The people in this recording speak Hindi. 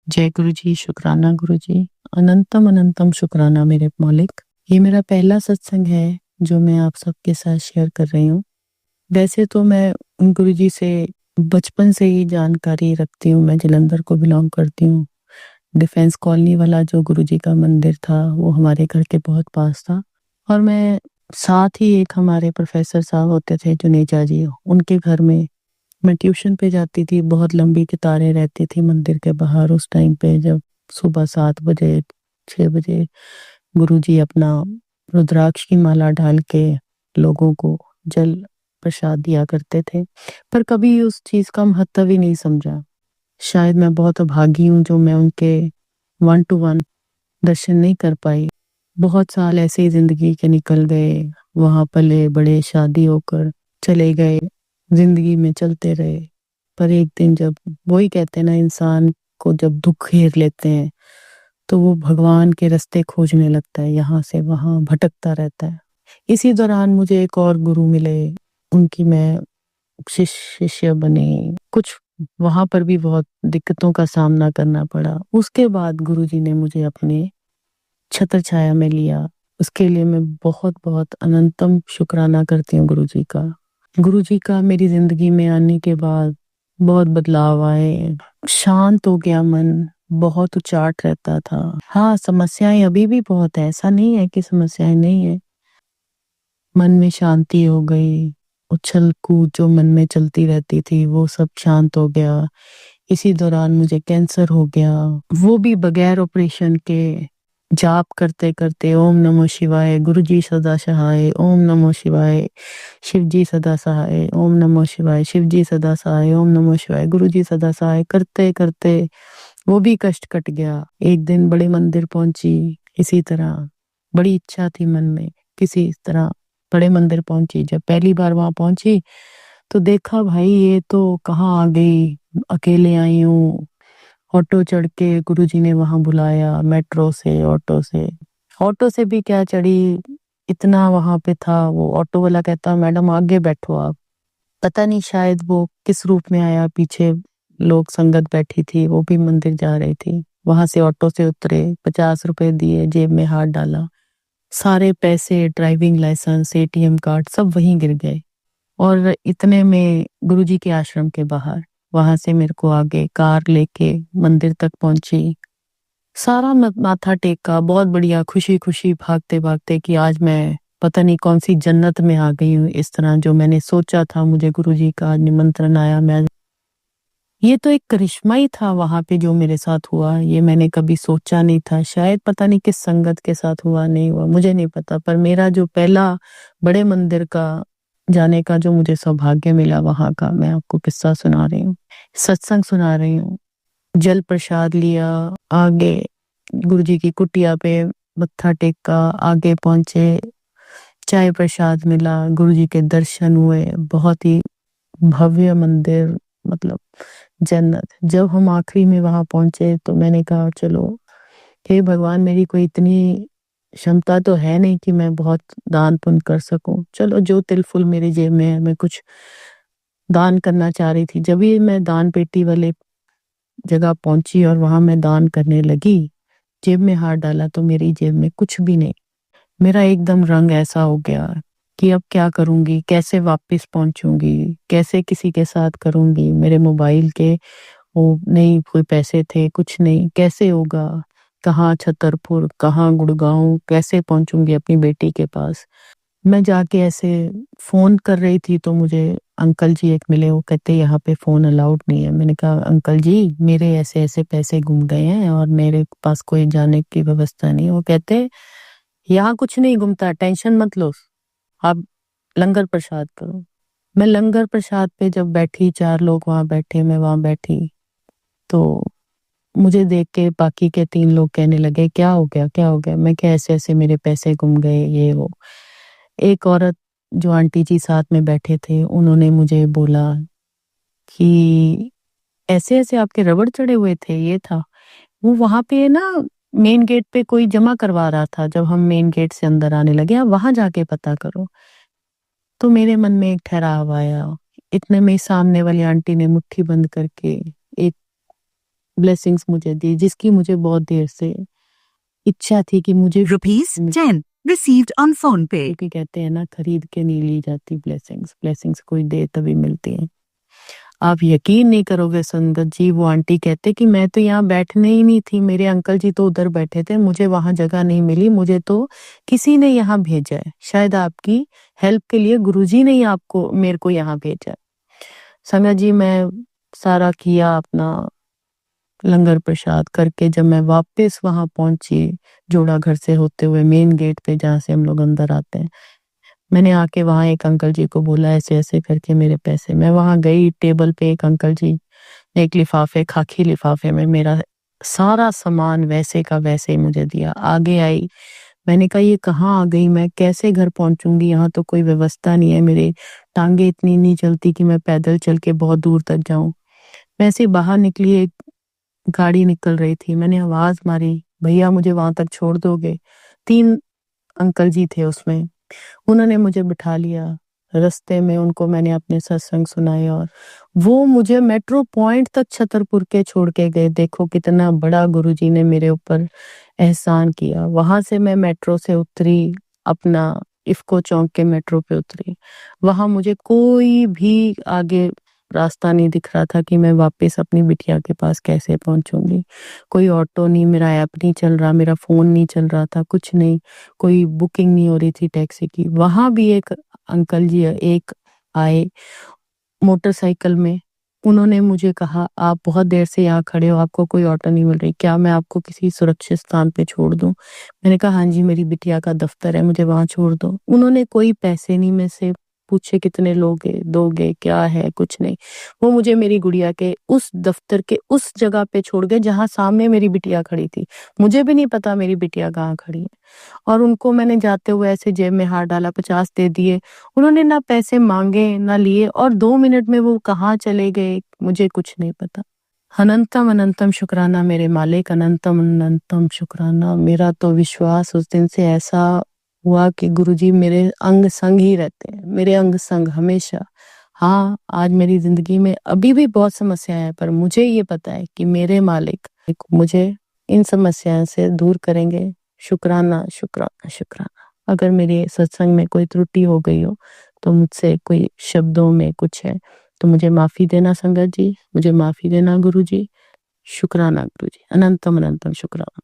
जय गुरु जी, शुक्राना गुरु जी। अनंतम अनंतम शुक्राना मेरे मौलिक। ये मेरा पहला सत्संग है जो मैं आप सबके साथ शेयर कर रही हूँ। वैसे तो मैं उन गुरु जी से बचपन से ही जानकारी रखती हूँ। मैं जलंधर को बिलोंग करती हूँ। डिफेंस कॉलोनी वाला जो गुरु जी का मंदिर था वो हमारे घर के बहुत पास था। और मैं साथ ही एक हमारे प्रोफेसर साहब होते थे जुनेजा जी, उनके घर में मैं ट्यूशन पे जाती थी। बहुत लंबी कतारें रहती थी मंदिर के बाहर उस टाइम पे, जब सुबह 7 बजे 6 बजे गुरुजी अपना रुद्राक्ष की माला डाल के लोगों को जल प्रसाद दिया करते थे। पर कभी उस चीज का महत्व ही नहीं समझा। शायद मैं बहुत अभागी हूँ जो मैं उनके 1 to 1 दर्शन नहीं कर पाई। बहुत साल ऐसे ही जिंदगी के निकल गए, वहां पले बड़े, शादी होकर चले गए, जिंदगी में चलते रहे। पर एक दिन जब वही कहते हैं ना, इंसान को जब दुख घेर लेते हैं तो वो भगवान के रास्ते खोजने लगता है, यहाँ से वहां भटकता रहता है। इसी दौरान मुझे एक और गुरु मिले, उनकी मैं शिष्य बनी। कुछ वहां पर भी बहुत दिक्कतों का सामना करना पड़ा। उसके बाद गुरु जी ने मुझे अपने छत्र छाया में लिया। उसके लिए मैं बहुत बहुत अनंतम शुक्राना करती हूँ गुरु जी का। गुरु जी का मेरी जिंदगी में आने के बाद बहुत बदलाव आए। शांत हो गया मन, बहुत उचाट रहता था। हाँ, समस्याएं अभी भी बहुत है, ऐसा नहीं है कि समस्याएं नहीं है। मन में शांति हो गई। उछल कूद जो मन में चलती रहती थी वो सब शांत हो गया। इसी दौरान मुझे कैंसर हो गया, वो भी बगैर ऑपरेशन के। जाप करते करते ओम नमो शिवाय, गुरु जी सदा सहाय, ओम नमो शिवाय, शिव जी सदा सहाय, ओम नमो शिवाय, शिव जी सदा सहाय, ओम नमो शिवाय, गुरु जी सदा सहाय करते करते वो भी कष्ट कट गया। एक दिन बड़े मंदिर पहुंची। इसी तरह बड़ी इच्छा थी मन में, किसी तरह बड़े मंदिर पहुंची। जब पहली बार वहां पहुंची तो देखा, भाई ये तो कहाँ आ गई, अकेले आई हूँ। ऑटो चढ़ के गुरुजी ने वहां बुलाया, मेट्रो से, ऑटो से भी क्या चढ़ी, इतना वहां पे था। वो ऑटो वाला कहता, मैडम आगे बैठो आप। पता नहीं शायद वो किस रूप में आया, पीछे लोग संगत बैठी थी, वो भी मंदिर जा रही थी। वहां से ऑटो से उतरे, 50 रुपए दिए, जेब में हाथ डाला, सारे पैसे, ड्राइविंग लाइसेंस, एटीएम कार्ड सब वहीं गिर गए। और इतने में गुरुजी के आश्रम के बाहर, वहां से मेरे को आगे कार लेके मंदिर तक पहुंची। सारा माथा टेका, बहुत बढ़िया, खुशी खुशी भागते भागते कि आज मैं पता नहीं कौन सी जन्नत में आ गई हूँ। इस तरह जो मैंने सोचा था, मुझे गुरुजी का आज निमंत्रण आया, मैं ये तो एक करिश्मा ही था वहां पे जो मेरे साथ हुआ। ये मैंने कभी सोचा नहीं था। शायद पता नहीं किस संगत के साथ हुआ, नहीं हुआ मुझे नहीं पता। पर मेरा जो पहला बड़े मंदिर का जाने का जो मुझे सौभाग्य मिला, वहां का मैं आपको किस्सा सुना रही हूँ, सत्संग सुना रही हूँ। जल प्रसाद लिया, आगे गुरुजी की कुटिया पे मत्था टेका, आगे पहुंचे, चाय प्रसाद मिला, गुरुजी के दर्शन हुए। बहुत ही भव्य मंदिर, मतलब जन्नत। जब हम आखिरी में वहां पहुंचे तो मैंने कहा, चलो हे भगवान, मेरी कोई इतनी क्षमता तो है नहीं कि मैं बहुत दान पुण्य कर सकूं। चलो जो तिलफुल मेरी जेब में है, मैं कुछ दान करना चाह रही थी। जब भी मैं दान पेटी वाले जगह पहुंची और वहां मैं दान करने लगी, जेब में हाथ डाला तो मेरी जेब में कुछ भी नहीं। मेरा एकदम रंग ऐसा हो गया कि अब क्या करूंगी, कैसे वापस पहुंचूंगी, कैसे किसी के साथ करूंगी। मेरे मोबाइल के वो नहीं, कोई पैसे थे, कुछ नहीं, कैसे होगा, कहाँ छतरपुर, कहाँ गुड़गांव, कैसे पहुंचूंगी अपनी बेटी के पास। मैं जाके ऐसे फोन कर रही थी तो मुझे अंकल जी एक मिले, वो कहते यहाँ पे फोन अलाउड नहीं है। मैंने कहा, अंकल जी मेरे ऐसे ऐसे पैसे गुम गए हैं और मेरे पास कोई जाने की व्यवस्था नहीं है। वो कहते, यहाँ कुछ नहीं गुमता, टेंशन मत लो, आप लंगर प्रसाद करो। मैं लंगर प्रसाद पे जब बैठी, 4 लोग वहां बैठे, मैं वहां बैठी, तो मुझे देख के बाकी के 3 लोग कहने लगे, क्या हो गया, क्या हो गया। मैं क्या, ऐसे ऐसे मेरे पैसे गुम गए, ये वो। एक औरत जो आंटी जी साथ में बैठे थे, उन्होंने मुझे बोला कि ऐसे ऐसे आपके रबड़ चढ़े हुए थे, ये था। वो वहां पे ना मेन गेट पे कोई जमा करवा रहा था। जब हम मेन गेट से अंदर आने लगे, आप वहां जाके पता करो। तो मेरे मन में एक ठहराव आया। इतने में सामने वाली आंटी ने मुट्ठी बंद करके एक ब्लेसिंग्स मुझे दी, जिसकी मुझे बहुत देर से इच्छा थी कि मुझे ₹10 received on PhonePe. क्योंकि कहते हैं ना, खरीद के नहीं ली जाती ब्लेसिंग्स, ब्लेसिंग्स कोई दे तभी मिलती है। आप यकीन नहीं करोगे संगत जी, वो आंटी कहते कि मैं तो यहाँ बैठने ही नहीं थी, मेरे अंकल जी तो उधर बैठे थे, मुझे वहां जगह नहीं मिली, मुझे तो किसी ने यहाँ भेजा है, शायद आपकी हेल्प के लिए गुरुजी ने ही आपको मेरे को यहाँ भेजा है। संगत जी, मैं सारा किया अपना लंगर प्रसाद करके, जब मैं वापस वहां पहुंची जोड़ा घर से होते हुए मेन गेट पे जहाँ से हम लोग अंदर आते हैं, मैंने आके वहां एक अंकल जी को बोला ऐसे ऐसे करके मेरे पैसे। मैं वहां गई, टेबल पे एक अंकल जी ने एक लिफाफे, खाकी लिफाफे में मेरा सारा सामान वैसे का वैसे ही मुझे दिया। आगे आई, मैंने कहा ये कहाँ आ गई, मैं कैसे घर पहुंचूंगी, यहाँ तो कोई व्यवस्था नहीं है, मेरे टांगे इतनी नहीं चलती कि मैं पैदल चल के बहुत दूर तक जाऊं। मैं ऐसे बाहर निकली, एक गाड़ी निकल रही थी, मैंने आवाज मारी, भैया मुझे वहां तक छोड़ दोगे? 3 अंकल जी थे उसमें, उन्होंने मुझे बिठा लिया। रास्ते में उनको मैंने अपने सत्संग सुनाए और वो मुझे मेट्रो पॉइंट तक छतरपुर के छोड़ के गए। देखो कितना बड़ा गुरुजी ने मेरे ऊपर एहसान किया। वहां से मैं मेट्रो से उतरी, अपना इफ्को चौक के मेट्रो पे उतरी। वहां मुझे कोई भी आगे रास्ता नहीं दिख रहा था कि मैं वापस अपनी बिटिया के पास कैसे पहुंचूंगी। कोई ऑटो नहीं, मेरा ऐप नहीं चल रहा, मेरा फोन नहीं चल रहा था, कुछ नहीं, कोई बुकिंग नहीं हो रही थी टैक्सी की। वहां भी एक अंकल जी एक आए मोटरसाइकिल में, उन्होंने मुझे कहा आप बहुत देर से यहाँ खड़े हो, आपको कोई ऑटो नहीं मिल रही, क्या मैं आपको किसी सुरक्षित स्थान पे छोड़ दूं? मैंने कहा हाँ जी, मेरी बिटिया का दफ्तर है, मुझे वहां छोड़ दो। उन्होंने कोई पैसे नहीं में से पूछे कितने लोगे दोगे, क्या है, कुछ नहीं। वो मुझे मेरी गुड़िया के उस दफ्तर के उस जगह पे छोड़ गए जहां सामने मेरी बिटिया खड़ी थी। मुझे भी नहीं पता मेरी बिटिया कहाँ खड़ी है। और उनको मैंने जाते हुए ऐसे जेब में हाथ डाला, 50 दे दिए। उन्होंने ना पैसे मांगे ना लिए, और 2 मिनट में वो कहाँ चले गए मुझे कुछ नहीं पता। अनंतम अनंतम शुक्राना मेरे मालिक, अनंतम अनंतम शुक्राना। मेरा तो विश्वास उस दिन से ऐसा हुआ कि गुरुजी मेरे अंग संग ही रहते हैं, मेरे अंग संग हमेशा। हाँ, आज मेरी जिंदगी में अभी भी बहुत समस्याएं हैं, पर मुझे ये पता है कि मेरे मालिक मुझे इन समस्याओं से दूर करेंगे। शुक्राना शुक्राना शुक्राना। अगर मेरे सत्संग में कोई त्रुटि हो गई हो, तो मुझसे कोई शब्दों में कुछ है तो मुझे माफी देना संगत जी, मुझे माफी देना गुरु जी। शुक्राना गुरु जी, अनंतम अनंतम शुक्राना।